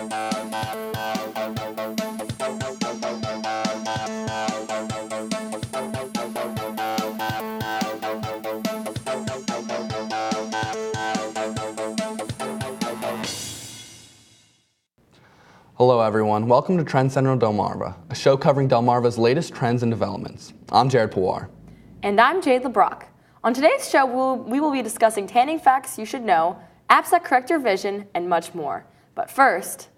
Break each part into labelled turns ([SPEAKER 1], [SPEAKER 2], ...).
[SPEAKER 1] Hello everyone, welcome to Trend Center of Delmarva, a show covering Delmarva's latest trends and developments. I'm Jared Pawar.
[SPEAKER 2] And I'm Jade LeBrock. On today's show, we will be discussing tanning facts you should know, apps that correct your vision, and much more. But first,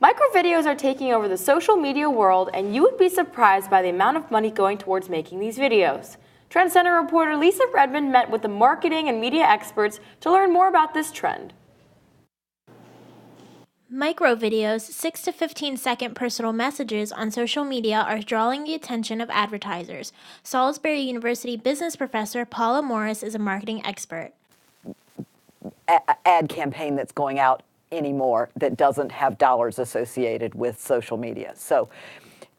[SPEAKER 2] micro videos are taking over the social media world, and you would be surprised by the amount of money going towards making these videos. Trend Center reporter Lisa Redmond met with the marketing and media experts to learn more about this trend.
[SPEAKER 3] Micro videos, 6 to 15-second personal messages on social media are drawing the attention of advertisers. Salisbury University business professor Paula Morris is a marketing expert.
[SPEAKER 4] Ad campaign that's going out anymore that doesn't have dollars associated with social media. So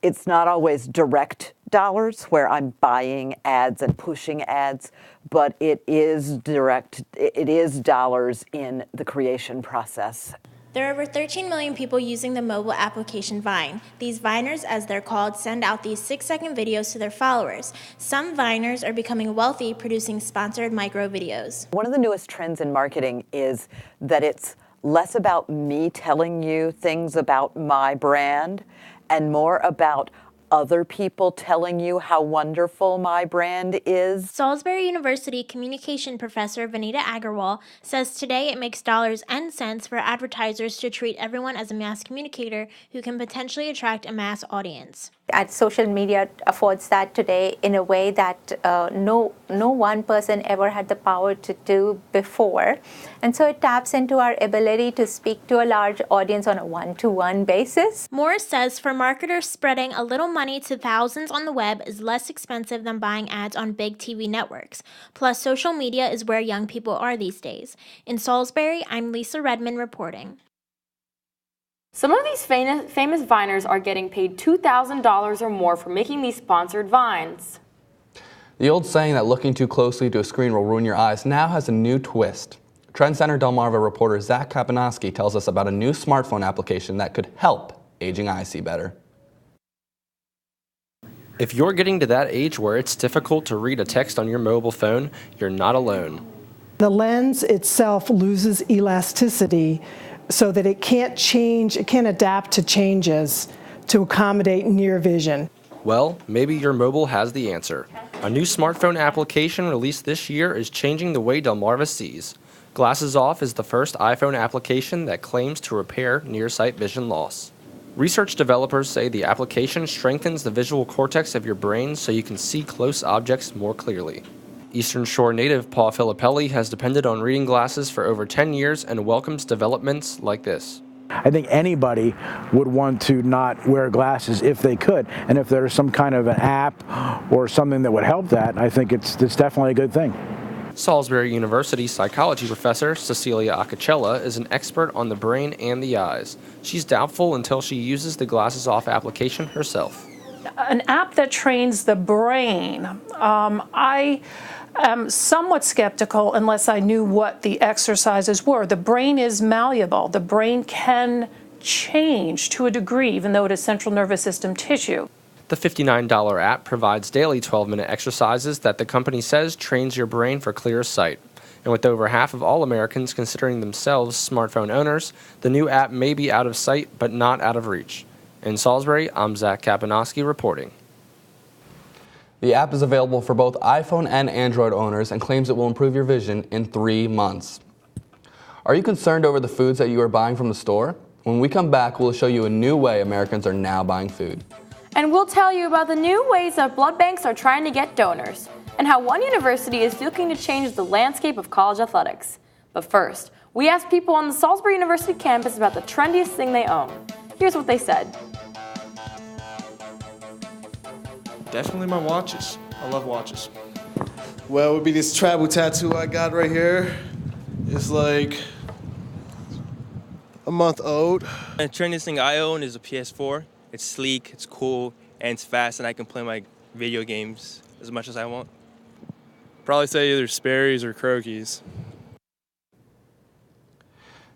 [SPEAKER 4] it's not always direct dollars where I'm buying ads and pushing ads, but it is dollars in the creation process.
[SPEAKER 3] There are over 13 million people using the mobile application Vine. These Viners, as they're called, send out these 6-second videos to their followers. Some Viners are becoming wealthy producing sponsored micro videos.
[SPEAKER 4] One of the newest trends in marketing is that it's less about me telling you things about my brand and more about other people telling you how wonderful my brand is.
[SPEAKER 3] Salisbury University communication professor Vanita Agarwal says today it makes dollars and cents for advertisers to treat everyone as a mass communicator who can potentially attract a mass audience.
[SPEAKER 5] Social media affords that today in a way that no one person ever had the power to do before. And so it taps into our ability to speak to a large audience on a one-to-one basis.
[SPEAKER 3] Morris says for marketers, spreading a little money to thousands on the web is less expensive than buying ads on big TV networks. Plus, social media is where young people are these days. In Salisbury, I'm Lisa Redmond reporting.
[SPEAKER 2] Some of these famous Viners are getting paid $2,000 or more for making these sponsored Vines.
[SPEAKER 1] The old saying that looking too closely to a screen will ruin your eyes now has a new twist. Trend Center Delmarva reporter Zach Kapinoski tells us about a new smartphone application that could help aging eyes see better.
[SPEAKER 6] If you're getting to that age where it's difficult to read a text on your mobile phone, you're not alone.
[SPEAKER 7] The lens itself loses elasticity so that it can't change, it can't adapt to changes to accommodate near vision.
[SPEAKER 6] Well, maybe your mobile has the answer. A new smartphone application released this year is changing the way Delmarva sees. Glasses Off is the first iPhone application that claims to repair nearsight vision loss. Research developers say the application strengthens the visual cortex of your brain so you can see close objects more clearly. Eastern Shore native Paul Filippelli has depended on reading glasses for over 10 years and welcomes developments like this.
[SPEAKER 8] I think anybody would want to not wear glasses if they could, and if there's some kind of an app or something that would help that, I think it's definitely a good thing.
[SPEAKER 6] Salisbury University psychology professor Cecilia Acacella is an expert on the brain and the eyes. She's doubtful until she uses the Glasses Off application herself.
[SPEAKER 9] An app that trains the brain, I am somewhat skeptical unless I knew what the exercises were. The brain is malleable. The brain can change to a degree, even though it is central nervous system tissue.
[SPEAKER 6] The $59 app provides daily 12-minute exercises that the company says trains your brain for clearer sight. And with over half of all Americans considering themselves smartphone owners, the new app may be out of sight but not out of reach. In Salisbury, I'm Zach Kapinoski reporting.
[SPEAKER 1] The app is available for both iPhone and Android owners and claims it will improve your vision in 3 months. Are you concerned over the foods that you are buying from the store? When we come back, we'll show you a new way Americans are now buying food.
[SPEAKER 2] And we'll tell you about the new ways that blood banks are trying to get donors, and how one university is looking to change the landscape of college athletics. But first, we asked people on the Salisbury University campus about the trendiest thing they own. Here's what they said.
[SPEAKER 10] Definitely my watches. I love watches. Well, it would be this tribal tattoo I got right here. It's like a month old.
[SPEAKER 11] The trendiest thing I own is a PS4. It's sleek, it's cool, and it's fast, and I can play my video games as much as I want.
[SPEAKER 12] Probably say either Sperry's or Croakies.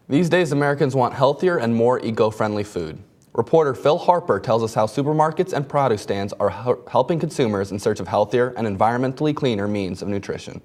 [SPEAKER 1] These days, Americans want healthier and more eco-friendly food. Reporter Phil Harper tells us how supermarkets and produce stands are helping consumers in search of healthier and environmentally cleaner means of nutrition.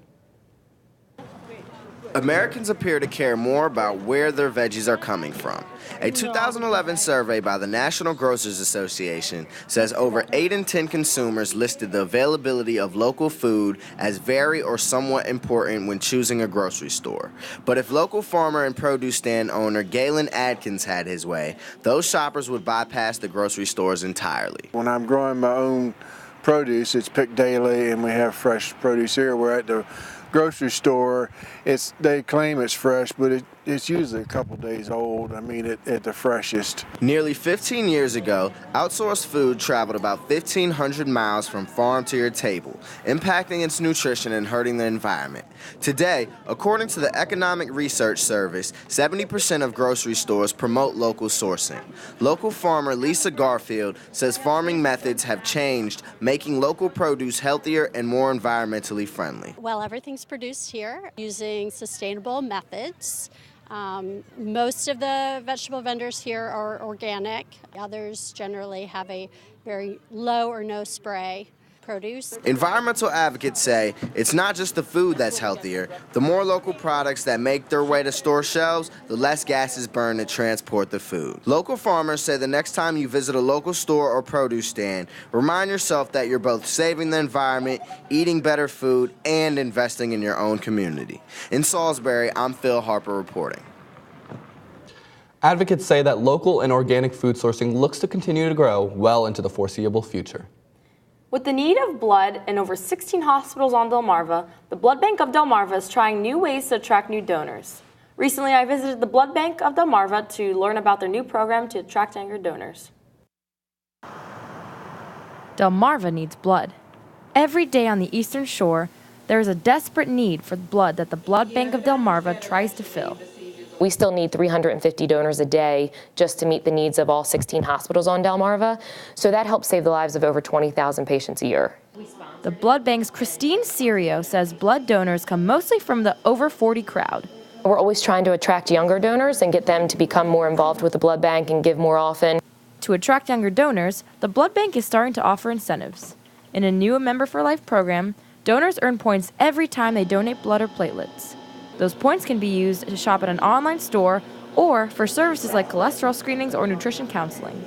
[SPEAKER 12] Americans appear to care more about where their veggies are coming from. A 2011 survey by the National Grocers Association says over 8 in 10 consumers listed the availability of local food as very or somewhat important when choosing a grocery store. But if local farmer and produce stand owner Galen Adkins had his way, those shoppers would bypass the grocery stores entirely.
[SPEAKER 13] When I'm growing my own produce, it's picked daily and we have fresh produce here. We're at the grocery store, they claim it's fresh, but it's usually a couple days old. I mean, at the freshest.
[SPEAKER 12] Nearly 15 years ago, outsourced food traveled about 1,500 miles from farm to your table, impacting its nutrition and hurting the environment. Today, according to the Economic Research Service, 70% of grocery stores promote local sourcing. Local farmer Lisa Garfield says farming methods have changed, making local produce healthier and more environmentally friendly.
[SPEAKER 14] Well, everything's produced here using sustainable methods. Most of the vegetable vendors here are organic. Others generally have a very low or no spray produce.
[SPEAKER 12] Environmental advocates say it's not just the food that's healthier. The more local products that make their way to store shelves, the less gas is burned to transport the food. Local farmers say the next time you visit a local store or produce stand, remind yourself that you're both saving the environment, eating better food, and investing in your own community. In Salisbury, I'm Phil Harper reporting.
[SPEAKER 1] Advocates say that local and organic food sourcing looks to continue to grow well into the foreseeable future.
[SPEAKER 2] With the need of blood in over 16 hospitals on Delmarva, the Blood Bank of Delmarva is trying new ways to attract new donors. Recently, I visited the Blood Bank of Delmarva to learn about their new program to attract younger donors. Delmarva needs blood. Every day on the Eastern Shore, there is a desperate need for blood that the Blood Bank of Delmarva tries to fill.
[SPEAKER 15] We still need 350 donors a day just to meet the needs of all 16 hospitals on Delmarva, so that helps save the lives of over 20,000 patients a year.
[SPEAKER 2] The Blood Bank's Christine Serio says blood donors come mostly from the over 40 crowd.
[SPEAKER 15] We're always trying to attract younger donors and get them to become more involved with the blood bank and give more often.
[SPEAKER 2] To attract younger donors, the Blood Bank is starting to offer incentives. In a new Member for Life program, donors earn points every time they donate blood or platelets. Those points can be used to shop at an online store or for services like cholesterol screenings or nutrition counseling.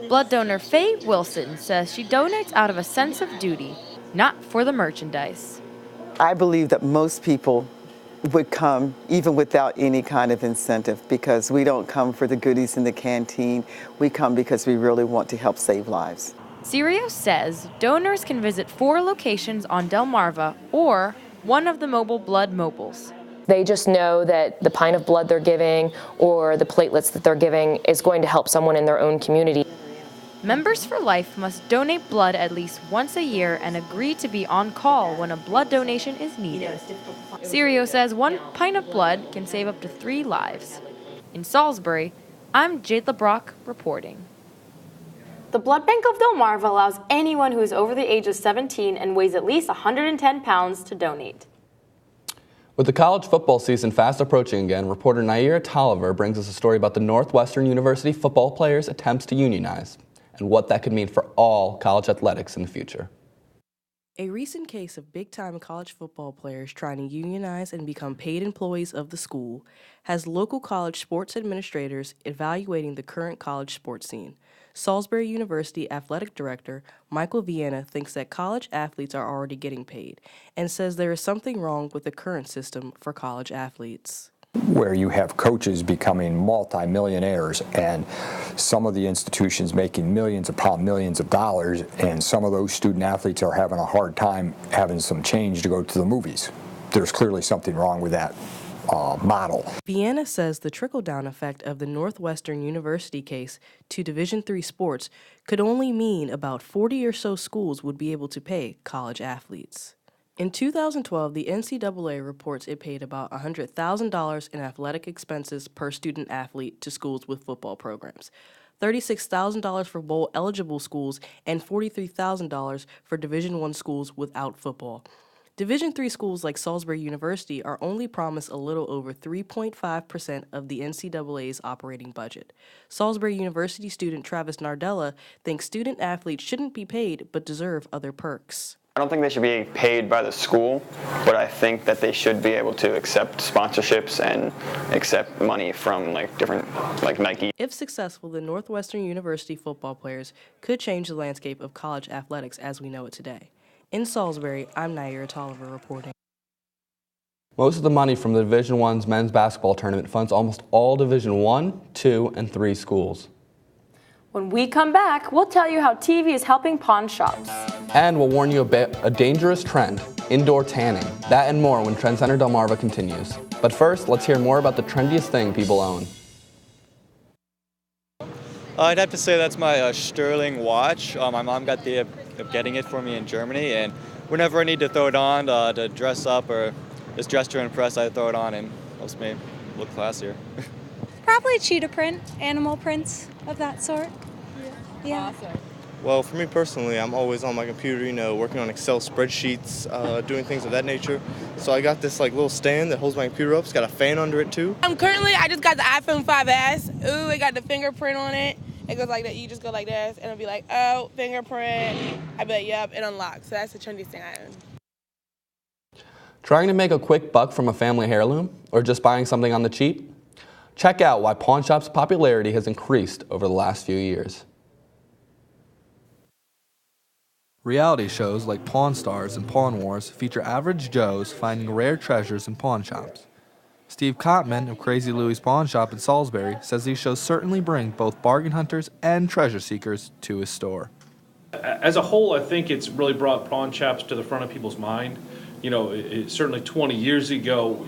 [SPEAKER 2] Blood donor Faye Wilson says she donates out of a sense of duty, not for the merchandise.
[SPEAKER 16] I believe that most people would come even without any kind of incentive, because we don't come for the goodies in the canteen. We come because we really want to help save lives.
[SPEAKER 2] Serio says donors can visit 4 locations on Delmarva or one of the mobile blood mobiles.
[SPEAKER 15] They just know that the pint of blood they're giving or the platelets that they're giving is going to help someone in their own community.
[SPEAKER 2] Members for Life must donate blood at least once a year and agree to be on call when a blood donation is needed. Serio says 1 pint of blood can save up to 3 lives. In Salisbury, I'm Jade LeBrock reporting. The Blood Bank of Delmarva allows anyone who is over the age of 17 and weighs at least 110 pounds to donate.
[SPEAKER 1] With the college football season fast approaching again, reporter Naira Tolliver brings us a story about the Northwestern University football players' attempts to unionize and what that could mean for all college athletics in the future.
[SPEAKER 17] A recent case of big-time college football players trying to unionize and become paid employees of the school has local college sports administrators evaluating the current college sports scene. Salisbury University Athletic Director Michael Vienna thinks that college athletes are already getting paid and says there is something wrong with the current system for college athletes.
[SPEAKER 18] Where you have coaches becoming multimillionaires and some of the institutions making millions upon millions of dollars, and some of those student athletes are having a hard time having some change to go to the movies. There's clearly something wrong with that model.
[SPEAKER 17] Vienna says the trickle-down effect of the Northwestern University case to Division III sports could only mean about 40 or so schools would be able to pay college athletes. In 2012, the NCAA reports it paid about $100,000 in athletic expenses per student athlete to schools with football programs, $36,000 for bowl-eligible schools, and $43,000 for Division I schools without football. Division III schools like Salisbury University are only promised a little over 3.5% of the NCAA's operating budget. Salisbury University student Travis Nardella thinks student athletes shouldn't be paid but deserve other perks.
[SPEAKER 19] I don't think they should be paid by the school, but I think that they should be able to accept sponsorships and accept money from different Nike.
[SPEAKER 17] If successful, the Northwestern University football players could change the landscape of college athletics as we know it today. In Salisbury, I'm Naira Tolliver reporting.
[SPEAKER 1] Most of the money from the Division I's men's basketball tournament funds almost all Division I, II, and III schools.
[SPEAKER 2] When we come back, we'll tell you how TV is helping pawn shops.
[SPEAKER 1] And we'll warn you about a dangerous trend, indoor tanning. That and more when Trend Center Delmarva continues. But first, let's hear more about the trendiest thing people own.
[SPEAKER 20] I'd have to say that's my Sterling watch. My mom got the idea of getting it for me in Germany, and whenever I need to throw it on to dress up or just dress to impress, I throw it on and it helps me look classier.
[SPEAKER 21] Probably cheetah print, animal prints of that sort. Yeah. Awesome.
[SPEAKER 22] Well, for me personally, I'm always on my computer, working on Excel spreadsheets, doing things of that nature. So I got this little stand that holds my computer up. It's got a fan under it too.
[SPEAKER 23] I just got the iPhone 5S. Ooh, it got the fingerprint on it. It goes like that. You just go like this, and it'll be like, oh, fingerprint. I'd be like, yep, it unlocks. So that's the trendiest thing I own.
[SPEAKER 1] Trying to make a quick buck from a family heirloom, or just buying something on the cheap? Check out why pawn shops' popularity has increased over the last few years. Reality shows like Pawn Stars and Pawn Wars feature average Joes finding rare treasures in pawn shops. Steve Kottman of Crazy Louie's Pawn Shop in Salisbury says these shows certainly bring both bargain hunters and treasure seekers to his store.
[SPEAKER 24] As a whole, I think it's really brought pawn shops to the front of people's mind. Certainly 20 years ago,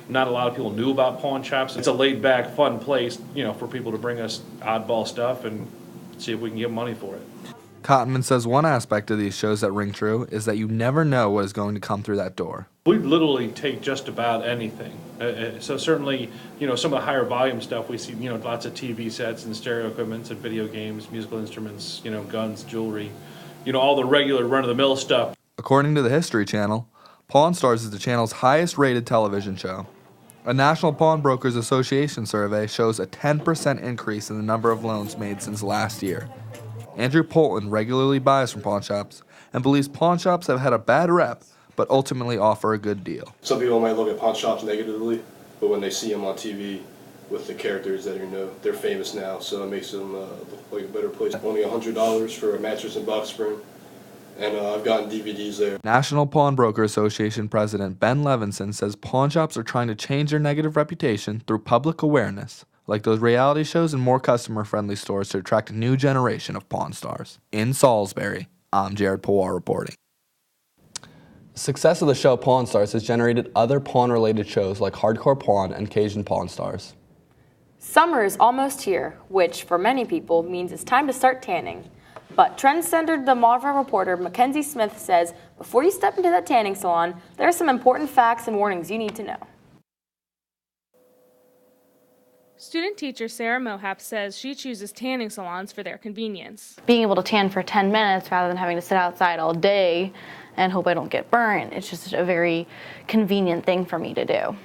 [SPEAKER 24] not a lot of people knew about pawn shops. It's a laid-back, fun place, for people to bring us oddball stuff and see if we can get money for it.
[SPEAKER 1] Cottonman says one aspect of these shows that ring true is that you never know what is going to come through that door.
[SPEAKER 24] We literally take just about anything. So certainly, some of the higher volume stuff we see, lots of TV sets and stereo equipment and video games, musical instruments, guns, jewelry, all the regular run-of-the-mill stuff.
[SPEAKER 1] According to the History Channel, Pawn Stars is the channel's highest rated television show. A National Pawnbrokers Association survey shows a 10% increase in the number of loans made since last year. Andrew Polton regularly buys from pawn shops and believes pawn shops have had a bad rep, but ultimately offer a good deal.
[SPEAKER 25] Some people might look at pawn shops negatively, but when they see them on TV with the characters that they're famous now, so it makes them look like a better place. Only $100 for a mattress and box spring, and I've gotten DVDs there.
[SPEAKER 1] National Pawnbroker Association President Ben Levinson says pawn shops are trying to change their negative reputation through public awareness, like those reality shows and more customer-friendly stores to attract a new generation of Pawn Stars. In Salisbury, I'm Jared Pawar reporting. The success of the show Pawn Stars has generated other pawn-related shows like Hardcore Pawn and Cajun Pawn Stars.
[SPEAKER 2] Summer is almost here, which for many people means it's time to start tanning. But Trend Center Delmarva reporter Mackenzie Smith says before you step into that tanning salon, there are some important facts and warnings you need to know.
[SPEAKER 26] Student teacher Sarah Mohap says she chooses tanning salons for their convenience.
[SPEAKER 27] Being able to tan for 10 minutes rather than having to sit outside all day and hope I don't get burnt, it's just a very convenient thing for me to do.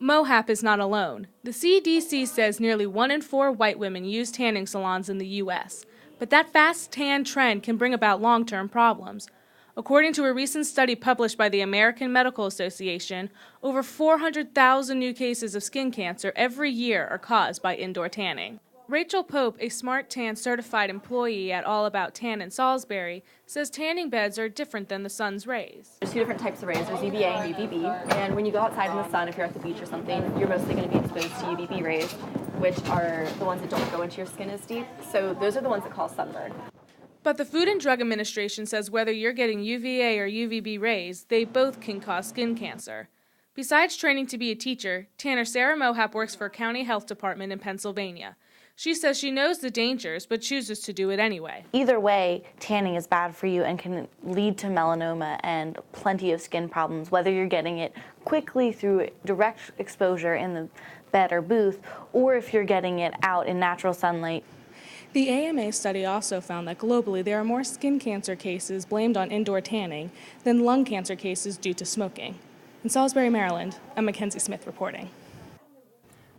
[SPEAKER 26] Mohap is not alone. The CDC says nearly 1 in 4 white women use tanning salons in the U.S., but that fast tan trend can bring about long-term problems. According to a recent study published by the American Medical Association, over 400,000 new cases of skin cancer every year are caused by indoor tanning. Rachel Pope, a Smart Tan certified employee at All About Tan in Salisbury, says tanning beds are different than the sun's rays.
[SPEAKER 28] There's 2 different types of rays. There's UVA and UVB. And when you go outside in the sun, if you're at the beach or something, you're mostly going to be exposed to UVB rays, which are the ones that don't go into your skin as deep. So those are the ones that cause sunburn.
[SPEAKER 26] But the Food and Drug Administration says whether you're getting UVA or UVB rays, they both can cause skin cancer. Besides training to be a teacher, tanner Sarah Mohap works for a county health department in Pennsylvania. She says she knows the dangers, but chooses to do it anyway.
[SPEAKER 27] Either way, tanning is bad for you and can lead to melanoma and plenty of skin problems, whether you're getting it quickly through direct exposure in the bed or booth, or if you're getting it out in natural sunlight.
[SPEAKER 26] The AMA study also found that globally there are more skin cancer cases blamed on indoor tanning than lung cancer cases due to smoking. In Salisbury, Maryland, I'm Mackenzie Smith reporting.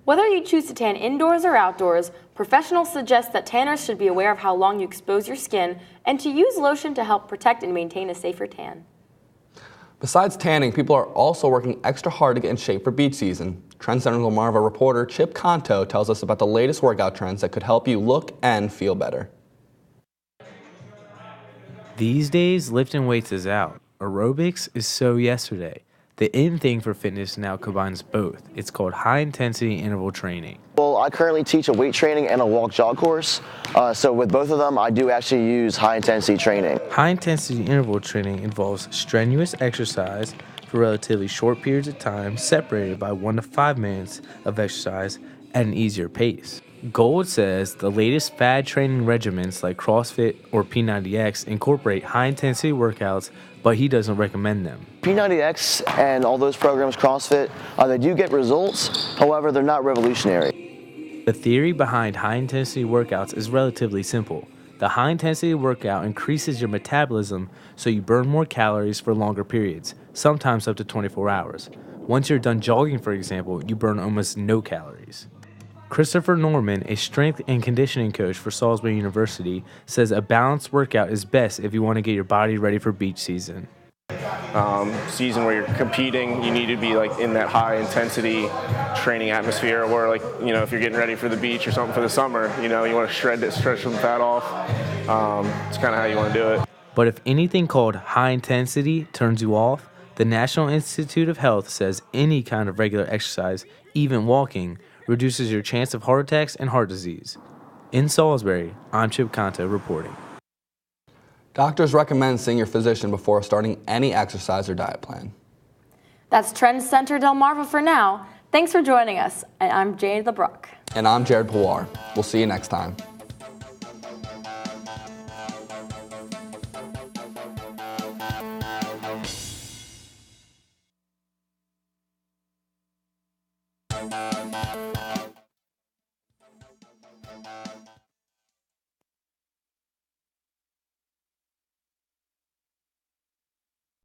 [SPEAKER 2] Whether you choose to tan indoors or outdoors, professionals suggest that tanners should be aware of how long you expose your skin and to use lotion to help protect and maintain a safer tan.
[SPEAKER 1] Besides tanning, people are also working extra hard to get in shape for beach season. Trend Center Delmarva reporter Chip Conto tells us about the latest workout trends that could help you look and feel better.
[SPEAKER 3] These days, lifting weights is out. Aerobics is so yesterday. The in thing for fitness now combines both. It's called high-intensity interval training.
[SPEAKER 4] Well, I currently teach a weight training and a walk-jog course. So with both of them, I do actually use high-intensity training.
[SPEAKER 3] High-intensity interval training involves strenuous exercise for relatively short periods of time, separated by 1 to 5 minutes of exercise at an easier pace. Gold says the latest fad training regimens like CrossFit or P90X incorporate high-intensity workouts, but he doesn't recommend them.
[SPEAKER 4] P90X and all those programs, CrossFit, they do get results. However, they're not revolutionary.
[SPEAKER 3] The theory behind high-intensity workouts is relatively simple. The high-intensity workout increases your metabolism so you burn more calories for longer periods, sometimes up to 24 hours. Once you're done jogging, for example, you burn almost no calories. Christopher Norman, a strength and conditioning coach for Salisbury University, says a balanced workout is best if you want to get your body ready for beach season.
[SPEAKER 5] Season where you're competing, you need to be like in that high intensity training atmosphere, or like, you know, if you're getting ready for the beach or something for the summer, you know, you want to stretch some fat off. It's kind of how you want to do it.
[SPEAKER 3] But if anything called high intensity turns you off, the National Institute of Health says any kind of regular exercise, even walking, reduces your chance of heart attacks and heart disease. In Salisbury, I'm Chip Conto reporting.
[SPEAKER 1] Doctors recommend seeing your physician before starting any exercise or diet plan.
[SPEAKER 2] That's Trend Center Delmarva for now. Thanks for joining us. And I'm Jade LeBrock.
[SPEAKER 1] And I'm Jared Pawar. We'll see you next time.